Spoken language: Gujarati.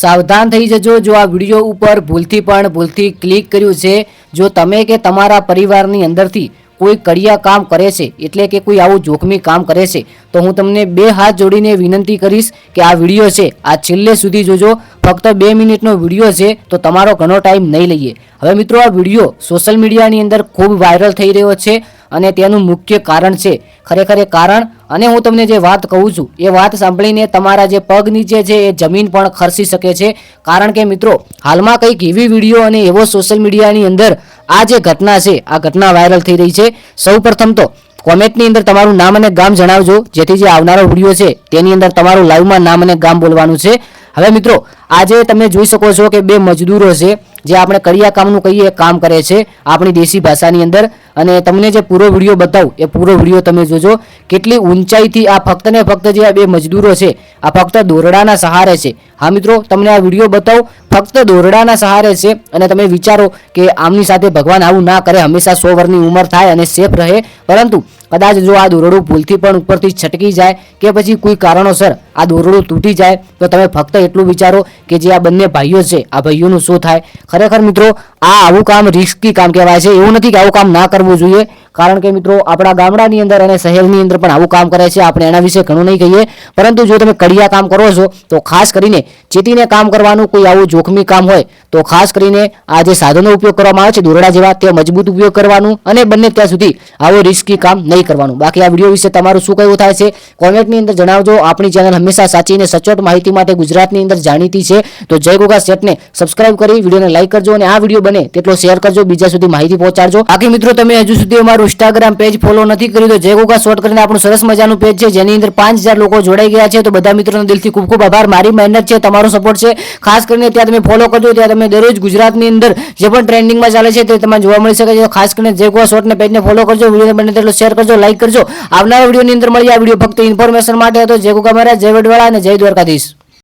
સાવધાન થઈ જજો જો આ વિડીયો ઉપર ભૂલથી ક્લિક કર્યું છે। જો તમે કે તમારા પરિવારની અંદરથી કોઈ કડિયા કામ કરે છે એટલે કે કોઈ આવું જોખમી કામ કરે છે તો હું તમને બે હાથ જોડીને વિનંતી કરીશ કે આ વિડીયો છે આ છેલ્લે સુધી જોજો। ફક્ત 2 મિનિટનો વિડીયો છે તો તમારો ઘણો ટાઈમ નહીં લઈએ। હવે મિત્રો આ વિડીયો સોશિયલ મીડિયાની અંદર ખૂબ વાયરલ થઈ રહ્યો છે અને તેનું મુખ્ય કારણ છે ખરેખર એ કારણ અને હું તમને જે વાત કહું છું એ વાત સાંભળીને તમારા જે પગ નીચે છે એ જમીન પણ ખરસી શકે છે। કારણ કે મિત્રો હાલમાં કંઈક એવી વિડીયો અને એવો સોશિયલ મીડિયાની અંદર આ જે ઘટના છે આ ઘટના વાયરલ થઈ રહી છે। સૌપ્રથમ તો કોમેન્ટની અંદર તમારું નામ અને ગામ જણાવજો જેથી જે આવનારો વિડીયો છે તેની અંદર તમારું લાઈવમાં નામ અને ગામ બોલવાનું છે। હવે મિત્રો આજે તમે જોઈ શકો છો કે બે મજદૂરો છે જે આપણે કડિયા કામનું કહીએ કામ કરે છે આપણી દેશી ભાષાની અંદર અને તમને જે પૂરો વિડીયો બતાવું એ પૂરો વિડીયો તમે જોજો કેટલી ઊંચાઈથી આ ફક્ત ને ફક્ત જે આ બે મજદૂરો છે આ ફક્ત દોરડાના સહારે છે। હા મિત્રો તમને આ વિડીયો બતાવું ફક્ત દોરડાના સહારે છે અને તમે વિચારો કે આમની સાથે ભગવાન આવું ના કરે હંમેશા 100 વર્ષની ઉંમર થાય અને સેફ રહે પરંતુ કદાચ જો આ દોરડું ભૂલથી પણ ઉપરથી છટકી જાય કે પછી કોઈ કારણોસર આ દોરડું તૂટી જાય તો તમે ફક્ત એટલું વિચારો કે જે આ બંને ભાઈઓ છે આ ભાઈઓનું શું થાય। ખરેખર મિત્રો આ આવું કામ રિસ્કી કામ કહેવાય છે। એવું નથી કે આવું કામ ના કરવું જોઈએ કારણ કે મિત્રો આપણા ગામડાની અંદર અને શહેરની અંદર પણ આવું કામ કરે છે આપણે એના વિશે ઘણું નહીં કહીએ પરંતુ જો તમે કડિયા કામ કરો છો તો ખાસ કરીને ચેતીને કામ કરવાનું। કોઈ આવું જોખમી કામ હોય તો ખાસ કરીને આ જે સાધનો ઉપયોગ કરવામાં આવે છે દોરડા જેવા તે મજબૂત ઉપયોગ કરવાનું અને બંને ત્યાં સુધી આવો રિસ્કી કામ નહીં કરવાનું। બાકી આ વિડીયો વિશે તમારું શું કહેવું થાય છે કોમેન્ટની અંદર જણાવજો। આપણી ચેનલ હંમેશા સાચી અને સચોટ માહિતી માટે ગુજરાતની અંદર જાણીતી છે તો જય ગોગા સેટને સબસ્ક્રાઇબ કરી વિડીયોને લાઈક કરજો અને આ વિડીયો બને તેટલો શેર કરજો બીજા સુધી માહિતી પહોંચાડજો। બાકી મિત્રો તમે હજુ સુધી અમારું ઇન્સ્ટાગ્રામ પેજ ફોલો નથી કર્યું તો જય ગોગા શોર્ટ કરીને આપણું સરસ મજાનું પેજ છે જેની અંદર 5000 લોકો જોડાઈ ગયા છે તો બધા મિત્રોનો દિલથી ખૂબ ખૂબ આભાર। મારી મહેનત છે તમારો સપોર્ટ છે ખાસ કરીને ત્યાં તમે ફોલો કરજો ત્યાં તમે દરરોજ ગુજરાતની અંદર જે પણ ટ્રેન્ડિંગમાં ચાલે છે તે તમને જોવા મળી શકે છે। ખાસ કરીને જય ગોગા શોર્ટને પેજને ફોલો કરજો વિડીયોને બને તેટલો શેર કરજો લાઈક કરજો। આવનારા વિડીયોની અંદર મળીએ। આ વિડીયો ફક્ત ઇન્ફોર્મેશન માટે હતો। જય ગોગા મહારાજ જય વડવાળા અને જય દ્વારકાધીશ।